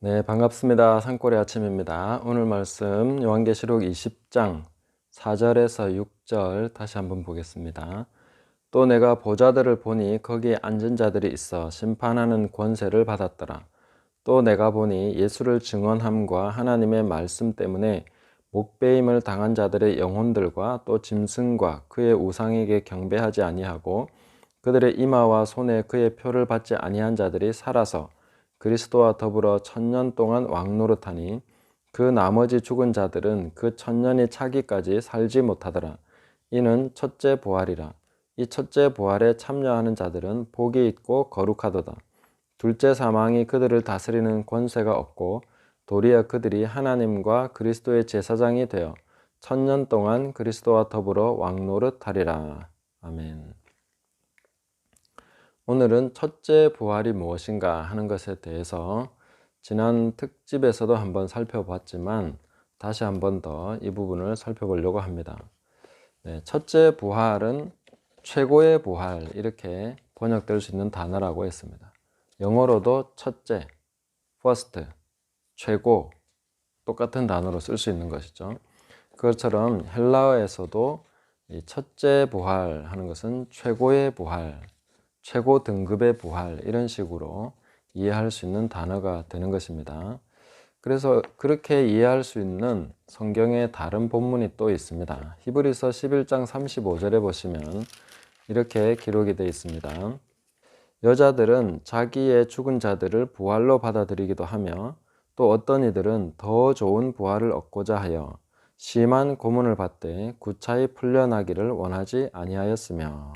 네, 반갑습니다. 산골의 아침입니다. 오늘 말씀 요한계시록 20장 4절에서 6절 다시 한번 보겠습니다. 또 내가 보좌들을 보니 거기에 앉은 자들이 있어 심판하는 권세를 받았더라. 또 내가 보니 예수를 증언함과 하나님의 말씀 때문에 목배임을 당한 자들의 영혼들과 또 짐승과 그의 우상에게 경배하지 아니하고 그들의 이마와 손에 그의 표를 받지 아니한 자들이 살아서 그리스도와 더불어 1000년 동안 왕노릇하니 그 나머지 죽은 자들은 그 1000년이 차기까지 살지 못하더라. 이는 첫째 부활이라. 이 첫째 부활에 참여하는 자들은 복이 있고 거룩하도다. 둘째 사망이 그들을 다스리는 권세가 없고 도리어 그들이 하나님과 그리스도의 제사장이 되어 1000년 동안 그리스도와 더불어 왕노릇하리라. 아멘. 오늘은 첫째 부활이 무엇인가 하는 것에 대해서 지난 특집에서도 한번 살펴봤지만 다시 한번 더 이 부분을 살펴보려고 합니다. 첫째 부활은 최고의 부활 이렇게 번역될 수 있는 단어라고 했습니다. 영어로도 첫째, first, 최고 똑같은 단어로 쓸 수 있는 것이죠. 그것처럼 헬라어에서도 이 첫째 부활 하는 것은 최고의 부활, 최고 등급의 부활 이런 식으로 이해할 수 있는 단어가 되는 것입니다. 그래서 그렇게 이해할 수 있는 성경의 다른 본문이 또 있습니다. 히브리서 11장 35절에 보시면 이렇게 기록이 되어 있습니다. 여자들은 자기의 죽은 자들을 부활로 받아들이기도 하며 또 어떤 이들은 더 좋은 부활을 얻고자 하여 심한 고문을 받되 구차히 풀려나기를 원하지 아니하였으며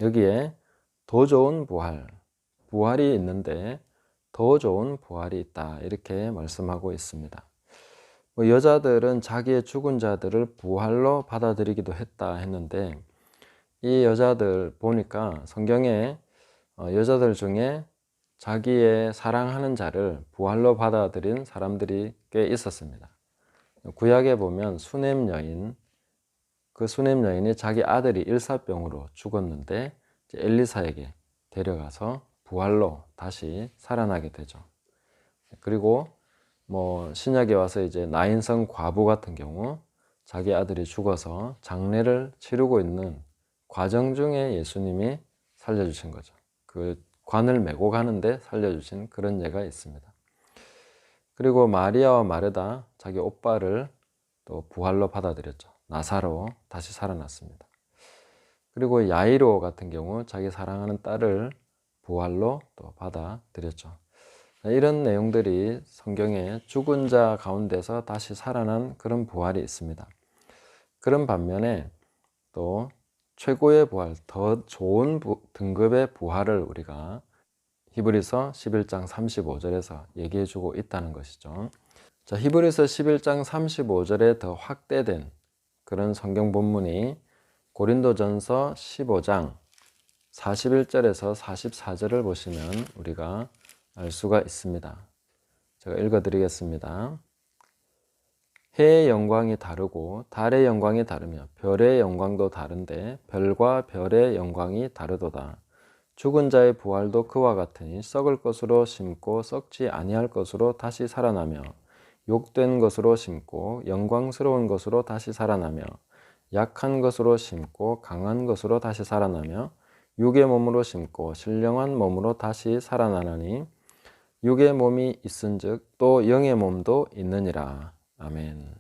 여기에 더 좋은 부활, 부활이 있는데 더 좋은 부활이 있다 이렇게 말씀하고 있습니다. 여자들은 자기의 죽은 자들을 부활로 받아들이기도 했다 했는데 이 여자들 보니까 성경에 여자들 중에 자기의 사랑하는 자를 부활로 받아들인 사람들이 꽤 있었습니다. 구약에 보면 수넴 여인, 그 수넴 여인이 자기 아들이 일사병으로 죽었는데 엘리사에게 데려가서 부활로 다시 살아나게 되죠. 그리고 신약에 와서 이제 나인성 과부 같은 경우 자기 아들이 죽어서 장례를 치르고 있는 과정 중에 예수님이 살려주신 거죠. 그 관을 메고 가는데 살려주신 그런 예가 있습니다. 그리고 마리아와 마르다 자기 오빠를 또 부활로 받아들였죠. 나사로 다시 살아났습니다. 그리고 야이로 같은 경우 자기 사랑하는 딸을 부활로 또 받아들였죠. 이런 내용들이 성경에 죽은 자 가운데서 다시 살아난 그런 부활이 있습니다. 그런 반면에 또 최고의 부활, 더 좋은 등급의 부활을 우리가 히브리서 11장 35절에서 얘기해 주고 있다는 것이죠. 자, 히브리서 11장 35절에 더 확대된 그런 성경 본문이 고린도전서 15장 41절에서 44절을 보시면 우리가 알 수가 있습니다. 제가 읽어드리겠습니다. 해의 영광이 다르고 달의 영광이 다르며 별의 영광도 다른데 별과 별의 영광이 다르도다. 죽은 자의 부활도 그와 같으니 썩을 것으로 심고 썩지 아니할 것으로 다시 살아나며 욕된 것으로 심고 영광스러운 것으로 다시 살아나며 약한 것으로 심고 강한 것으로 다시 살아나며 육의 몸으로 심고 신령한 몸으로 다시 살아나나니 육의 몸이 있은즉 또 영의 몸도 있느니라. 아멘.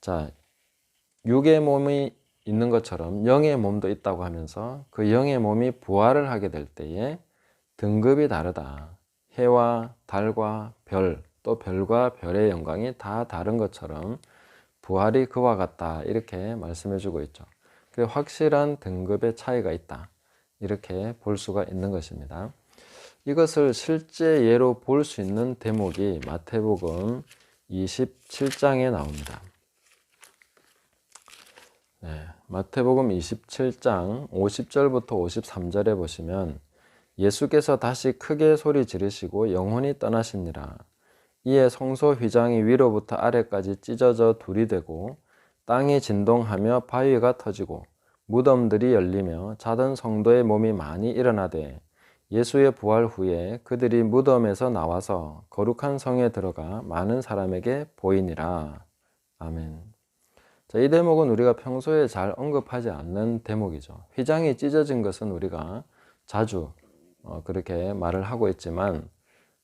자, 육의 몸이 있는 것처럼 영의 몸도 있다고 하면서 그 영의 몸이 부활을 하게 될 때에 등급이 다르다. 해와 달과 별, 또 별과 별의 영광이 다 다른 것처럼 부활이 그와 같다 이렇게 말씀해 주고 있죠. 그 확실한 등급의 차이가 있다 이렇게 볼 수가 있는 것입니다. 이것을 실제 예로 볼 수 있는 대목이 마태복음 27장에 나옵니다. 마태복음 27장 50절부터 53절에 보시면 예수께서 다시 크게 소리 지르시고 영혼이 떠나시니라. 이에 성소 휘장이 위로부터 아래까지 찢어져 둘이 되고 땅이 진동하며 바위가 터지고 무덤들이 열리며 자던 성도의 몸이 많이 일어나되 예수의 부활 후에 그들이 무덤에서 나와서 거룩한 성에 들어가 많은 사람에게 보이니라. 아멘. 자, 이 대목은 우리가 평소에 잘 언급하지 않는 대목이죠. 휘장이 찢어진 것은 우리가 자주 그렇게 말을 하고 있지만,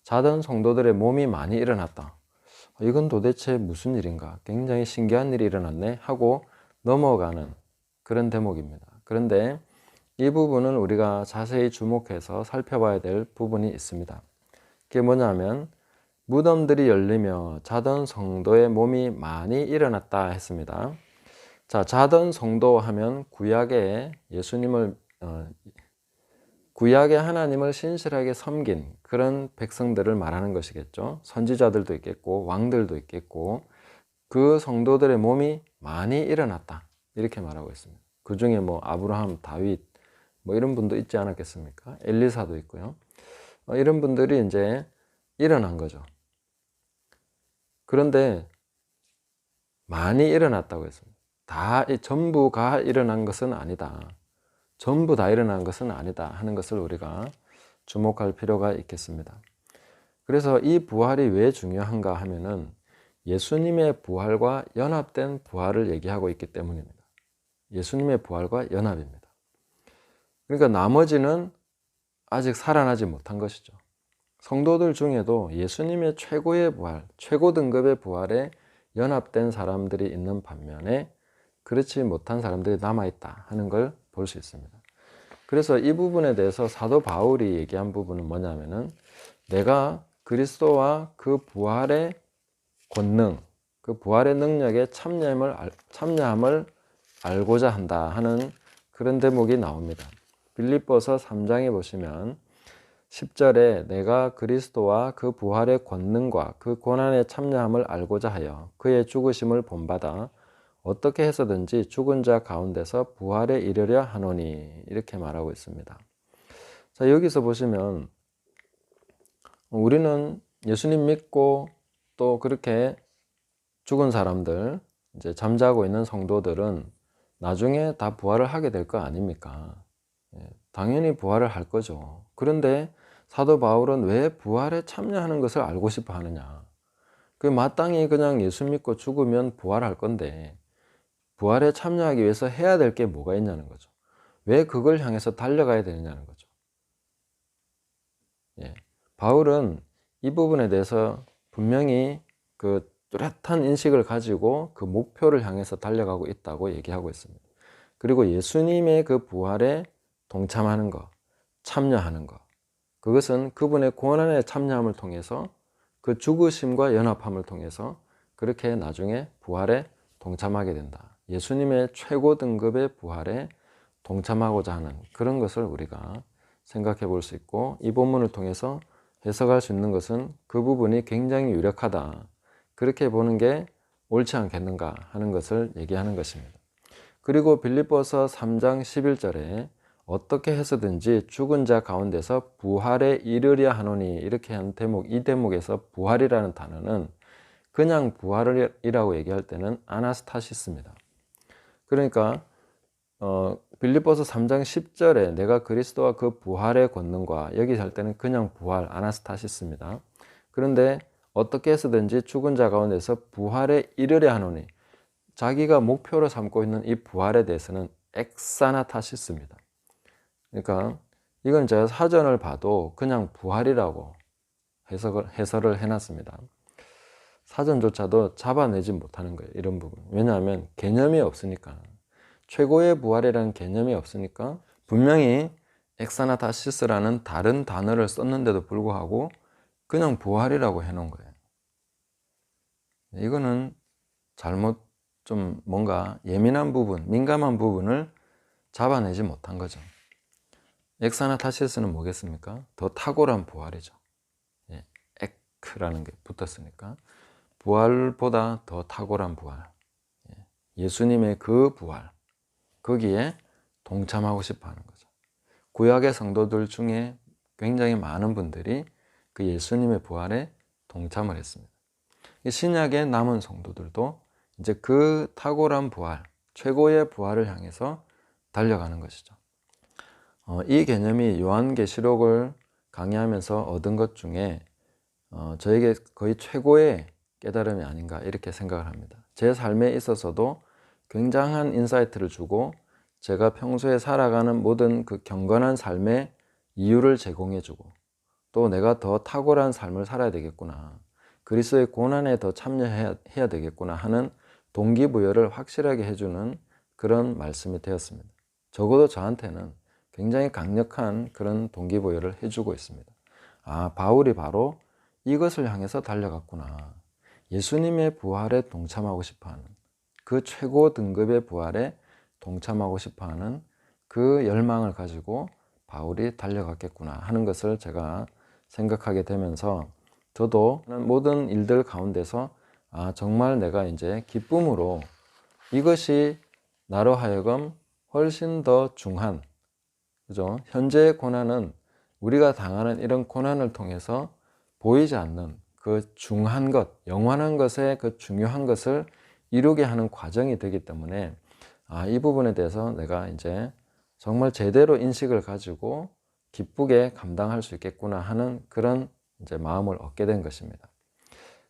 자던 성도들의 몸이 많이 일어났다, 이건 도대체 무슨 일인가, 굉장히 신기한 일이 일어났네 하고 넘어가는 그런 대목입니다. 그런데 이 부분은 우리가 자세히 주목해서 살펴봐야 될 부분이 있습니다. 그게 뭐냐면, 무덤들이 열리며 자던 성도의 몸이 많이 일어났다 했습니다. 자, 자던 성도 하면 구약의 하나님을 신실하게 섬긴 그런 백성들을 말하는 것이겠죠. 선지자들도 있겠고 왕들도 있겠고, 그 성도들의 몸이 많이 일어났다, 이렇게 말하고 있습니다. 그 중에 아브라함, 다윗 이런 분도 있지 않았겠습니까? 엘리사도 있고요. 이런 분들이 이제 일어난 거죠. 그런데 많이 일어났다고 했습니다. 전부가 일어난 것은 아니다, 전부 다 일어난 것은 아니다 하는 것을 우리가 주목할 필요가 있겠습니다. 그래서 이 부활이 왜 중요한가 하면은 예수님의 부활과 연합된 부활을 얘기하고 있기 때문입니다. 예수님의 부활과 연합입니다. 그러니까 나머지는 아직 살아나지 못한 것이죠. 성도들 중에도 예수님의 최고의 부활, 최고 등급의 부활에 연합된 사람들이 있는 반면에 그렇지 못한 사람들이 남아있다 하는 걸 볼 수 있습니다. 그래서 이 부분에 대해서 사도 바울이 얘기한 부분은 뭐냐면은, 내가 그리스도와 그 부활의 권능, 그 부활의 능력에 참여함을 알고자 한다 하는 그런 대목이 나옵니다. 빌립보서 3장에 보시면 10절에 내가 그리스도와 그 부활의 권능과 그 고난에 참여함을 알고자 하여 그의 죽으심을 본받아 어떻게 해서든지 죽은 자 가운데서 부활에 이르려 하노니, 이렇게 말하고 있습니다. 자, 여기서 보시면 우리는 예수님 믿고 또 그렇게 죽은 사람들, 이제 잠자고 있는 성도들은 나중에 다 부활을 하게 될 거 아닙니까? 당연히 부활을 할 거죠. 그런데 사도 바울은 왜 부활에 참여하는 것을 알고 싶어 하느냐? 마땅히 그냥 예수 믿고 죽으면 부활할 건데 부활에 참여하기 위해서 해야 될 게 뭐가 있냐는 거죠. 왜 그걸 향해서 달려가야 되느냐는 거죠. 바울은 이 부분에 대해서 분명히 그 뚜렷한 인식을 가지고 그 목표를 향해서 달려가고 있다고 얘기하고 있습니다. 그리고 예수님의 그 부활에 동참하는 것, 참여하는 것, 그것은 그분의 고난에 참여함을 통해서 그 죽으심과 연합함을 통해서 그렇게 나중에 부활에 동참하게 된다. 예수님의 최고 등급의 부활에 동참하고자 하는 그런 것을 우리가 생각해 볼 수 있고, 이 본문을 통해서 해석할 수 있는 것은 그 부분이 굉장히 유력하다, 그렇게 보는 게 옳지 않겠는가 하는 것을 얘기하는 것입니다. 그리고 빌립보서 3장 11절에 어떻게 해서든지 죽은 자 가운데서 부활에 이르려 하노니, 이렇게 한 대목, 이 대목에서 부활이라는 단어는 그냥 부활이라고 얘기할 때는 아나스타시스입니다. 그러니까 빌립보서 3장 10절에 내가 그리스도와 그 부활의 권능과, 여기 할 때는 그냥 부활, 아나스타시스입니다. 그런데 어떻게 해서든지 죽은 자 가운데서 부활에 이르려 하노니, 자기가 목표로 삼고 있는 이 부활에 대해서는 엑사나타시스입니다. 그러니까 이건 제가 사전을 봐도 그냥 부활이라고 해설을 해놨습니다. 사전조차도 잡아내지 못하는 거예요, 이런 부분. 왜냐하면 개념이 없으니까, 최고의 부활이라는 개념이 없으니까 분명히 엑사나타시스라는 다른 단어를 썼는데도 불구하고 그냥 부활이라고 해놓은 거예요. 이거는 잘못, 좀 뭔가 예민한 부분, 민감한 부분을 잡아내지 못한 거죠. 엑사나타시스는 뭐겠습니까? 더 탁월한 부활이죠. 에크라는 게 붙었으니까 부활보다 더 탁월한 부활, 예수님의 그 부활, 거기에 동참하고 싶어 하는 거죠. 구약의 성도들 중에 굉장히 많은 분들이 그 예수님의 부활에 동참을 했습니다. 신약의 남은 성도들도 이제 그 탁월한 부활, 최고의 부활을 향해서 달려가는 것이죠. 이 개념이 요한계시록을 강의하면서 얻은 것 중에 저에게 거의 최고의 깨달음이 아닌가 이렇게 생각을 합니다. 제 삶에 있어서도 굉장한 인사이트를 주고 제가 평소에 살아가는 모든 그 경건한 삶의 이유를 제공해주고 또 내가 더 탁월한 삶을 살아야 되겠구나, 그리스도의 고난에 더 참여해야 되겠구나 하는 동기부여를 확실하게 해주는 그런 말씀이 되었습니다. 적어도 저한테는 굉장히 강력한 그런 동기부여를 해주고 있습니다. 아, 바울이 바로 이것을 향해서 달려갔구나. 예수님의 부활에 동참하고 싶어하는, 그 최고 등급의 부활에 동참하고 싶어하는 그 열망을 가지고 바울이 달려갔겠구나 하는 것을 제가 생각하게 되면서 저도 모든 일들 가운데서 정말 내가 이제 기쁨으로 이것이 나로 하여금 훨씬 더 중한, 그죠? 현재의 고난은 우리가 당하는 이런 고난을 통해서 보이지 않는 그 중한 것, 영원한 것의 그 중요한 것을 이루게 하는 과정이 되기 때문에 이 부분에 대해서 내가 이제 정말 제대로 인식을 가지고 기쁘게 감당할 수 있겠구나 하는 그런 이제 마음을 얻게 된 것입니다.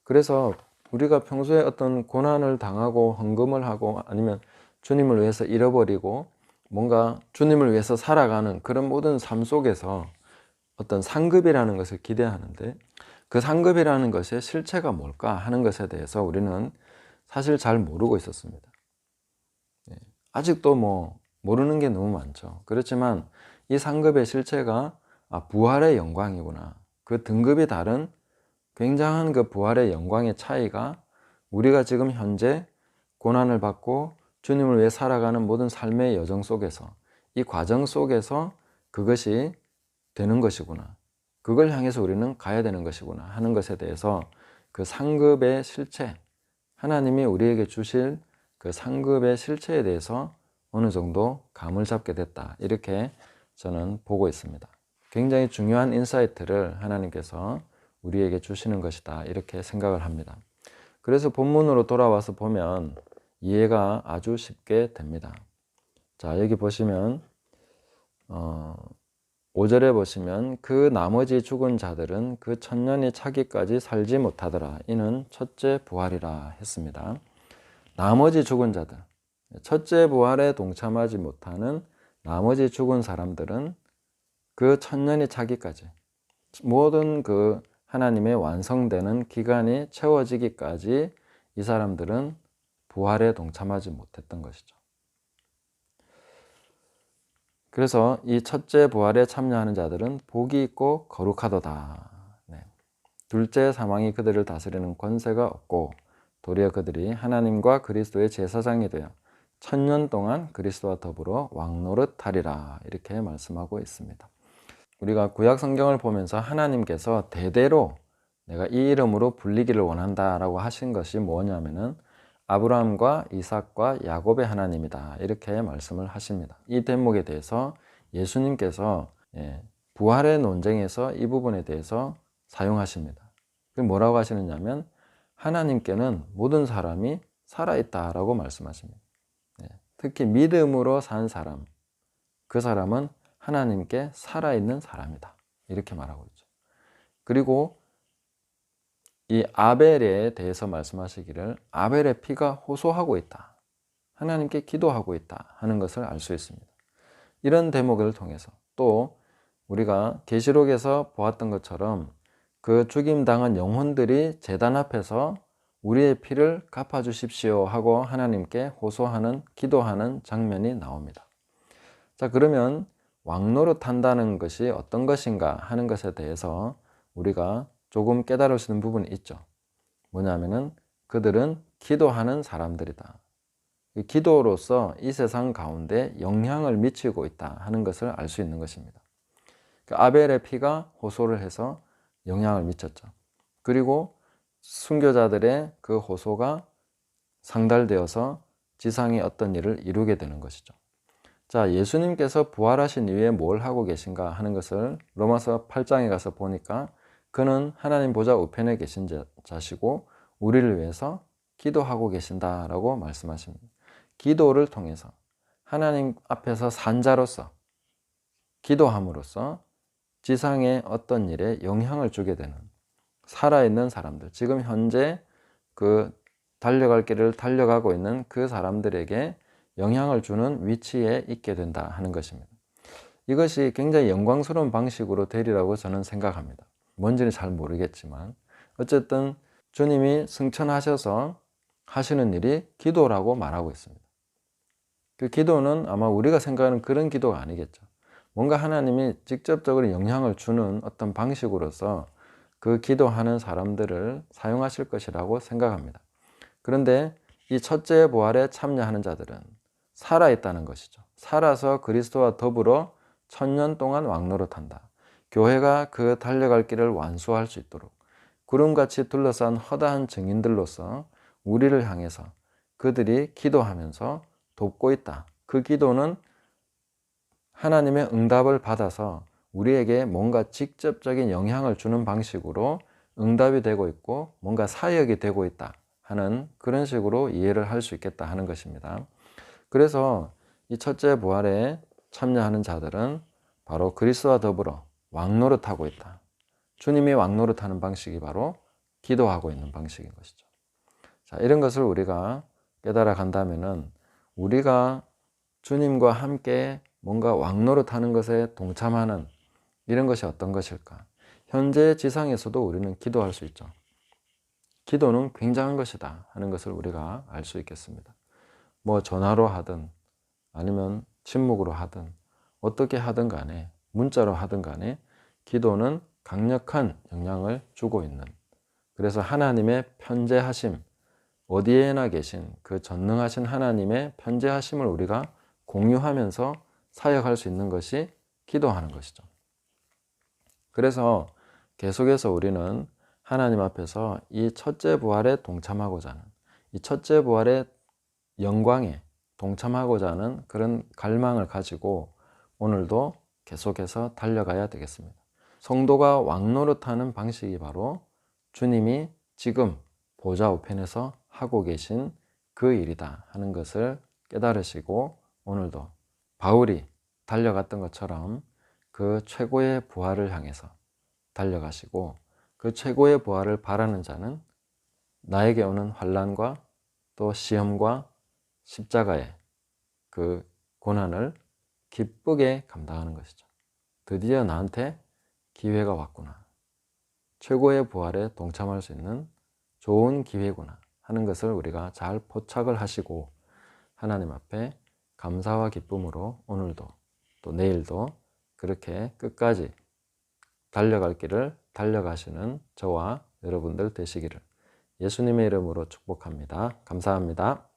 그래서 우리가 평소에 어떤 고난을 당하고 헌금을 하고 아니면 주님을 위해서 잃어버리고 뭔가 주님을 위해서 살아가는 그런 모든 삶 속에서 어떤 상급이라는 것을 기대하는데 그 상급이라는 것의 실체가 뭘까 하는 것에 대해서 우리는 사실 잘 모르고 있었습니다. 아직도 모르는 게 너무 많죠. 그렇지만 이 상급의 실체가 부활의 영광이구나. 그 등급이 다른 굉장한 그 부활의 영광의 차이가 우리가 지금 현재 고난을 받고 주님을 위해 살아가는 모든 삶의 여정 속에서, 이 과정 속에서 그것이 되는 것이구나, 그걸 향해서 우리는 가야 되는 것이구나 하는 것에 대해서 그 상급의 실체, 하나님이 우리에게 주실 그 상급의 실체에 대해서 어느 정도 감을 잡게 됐다, 이렇게 저는 보고 있습니다. 굉장히 중요한 인사이트를 하나님께서 우리에게 주시는 것이다, 이렇게 생각을 합니다. 그래서 본문으로 돌아와서 보면 이해가 아주 쉽게 됩니다. 자, 여기 보시면 5절에 보시면 그 나머지 죽은 자들은 그 천년이 차기까지 살지 못하더라. 이는 첫째 부활이라 했습니다. 나머지 죽은 자들, 첫째 부활에 동참하지 못하는 나머지 죽은 사람들은 그 천년이 차기까지, 모든 그 하나님의 완성되는 기간이 채워지기까지 이 사람들은 부활에 동참하지 못했던 것이죠. 그래서 이 첫째 부활에 참여하는 자들은 복이 있고 거룩하도다. 둘째 사망이 그들을 다스리는 권세가 없고 도리어 그들이 하나님과 그리스도의 제사장이 되어 천년 동안 그리스도와 더불어 왕노릇하리라, 이렇게 말씀하고 있습니다. 우리가 구약 성경을 보면서 하나님께서 대대로 내가 이 이름으로 불리기를 원한다라고 하신 것이 뭐냐면은 아브라함과 이삭과 야곱의 하나님이다, 이렇게 말씀을 하십니다. 이 대목에 대해서 예수님께서 부활의 논쟁에서 이 부분에 대해서 사용하십니다. 뭐라고 하시느냐면 하나님께는 모든 사람이 살아있다라고 말씀하십니다. 특히 믿음으로 산 사람, 그 사람은 하나님께 살아있는 사람이다, 이렇게 말하고 있죠. 그리고 이 아벨에 대해서 말씀하시기를 아벨의 피가 호소하고 있다, 하나님께 기도하고 있다 하는 것을 알 수 있습니다. 이런 대목을 통해서 또 우리가 계시록에서 보았던 것처럼 그 죽임당한 영혼들이 제단 앞에서 우리의 피를 갚아주십시오 하고 하나님께 호소하는, 기도하는 장면이 나옵니다. 자, 그러면 왕노릇한다는 것이 어떤 것인가 하는 것에 대해서 우리가 조금 깨달을 수 있는 부분이 있죠. 뭐냐면은 그들은 기도하는 사람들이다. 기도로서 이 세상 가운데 영향을 미치고 있다 하는 것을 알 수 있는 것입니다. 아벨의 피가 호소를 해서 영향을 미쳤죠. 그리고 순교자들의 그 호소가 상달되어서 지상의 어떤 일을 이루게 되는 것이죠. 자, 예수님께서 부활하신 이후에 뭘 하고 계신가 하는 것을 로마서 8장에 가서 보니까 그는 하나님 보좌 우편에 계신 자시고 우리를 위해서 기도하고 계신다라고 말씀하십니다. 기도를 통해서 하나님 앞에서 산 자로서 기도함으로써 지상의 어떤 일에 영향을 주게 되는, 살아있는 사람들, 지금 현재 그 달려갈 길을 달려가고 있는 그 사람들에게 영향을 주는 위치에 있게 된다 하는 것입니다. 이것이 굉장히 영광스러운 방식으로 되리라고 저는 생각합니다. 뭔지는 잘 모르겠지만 어쨌든 주님이 승천하셔서 하시는 일이 기도라고 말하고 있습니다. 그 기도는 아마 우리가 생각하는 그런 기도가 아니겠죠. 뭔가 하나님이 직접적으로 영향을 주는 어떤 방식으로서 그 기도하는 사람들을 사용하실 것이라고 생각합니다. 그런데 이 첫째 부활에 참여하는 자들은 살아있다는 것이죠. 살아서 그리스도와 더불어 1000년 동안 왕노릇한다. 교회가 그 달려갈 길을 완수할 수 있도록 구름같이 둘러싼 허다한 증인들로서 우리를 향해서 그들이 기도하면서 돕고 있다. 그 기도는 하나님의 응답을 받아서 우리에게 뭔가 직접적인 영향을 주는 방식으로 응답이 되고 있고 뭔가 사역이 되고 있다 하는 그런 식으로 이해를 할 수 있겠다 하는 것입니다. 그래서 이 첫째 부활에 참여하는 자들은 바로 그리스도와 더불어 왕노릇하고 있다. 주님이 왕노릇하는 방식이 바로 기도하고 있는 방식인 것이죠. 자, 이런 것을 우리가 깨달아 간다면은 우리가 주님과 함께 뭔가 왕노릇하는 것에 동참하는 이런 것이 어떤 것일까? 현재 지상에서도 우리는 기도할 수 있죠. 기도는 굉장한 것이다 하는 것을 우리가 알 수 있겠습니다. 뭐 전화로 하든 아니면 침묵으로 하든 어떻게 하든 간에 문자로 하든 간에 기도는 강력한 영향을 주고 있는, 그래서 하나님의 편재하심, 어디에나 계신 그 전능하신 하나님의 편재하심을 우리가 공유하면서 사역할 수 있는 것이 기도하는 것이죠. 그래서 계속해서 우리는 하나님 앞에서 이 첫째 부활에 동참하고자 하는, 이 첫째 부활의 영광에 동참하고자 하는 그런 갈망을 가지고 오늘도 계속해서 달려가야 되겠습니다. 성도가 왕노릇하는 방식이 바로 주님이 지금 보좌 우편에서 하고 계신 그 일이다 하는 것을 깨달으시고 오늘도 바울이 달려갔던 것처럼 그 최고의 부활을 향해서 달려가시고 그 최고의 부활을 바라는 자는 나에게 오는 환난과 또 시험과 십자가의 그 고난을 기쁘게 감당하는 것이죠. 드디어 나한테 기회가 왔구나. 최고의 부활에 동참할 수 있는 좋은 기회구나 하는 것을 우리가 잘 포착을 하시고 하나님 앞에 감사와 기쁨으로 오늘도 또 내일도 그렇게 끝까지 달려갈 길을 달려가시는 저와 여러분들 되시기를 예수님의 이름으로 축복합니다. 감사합니다.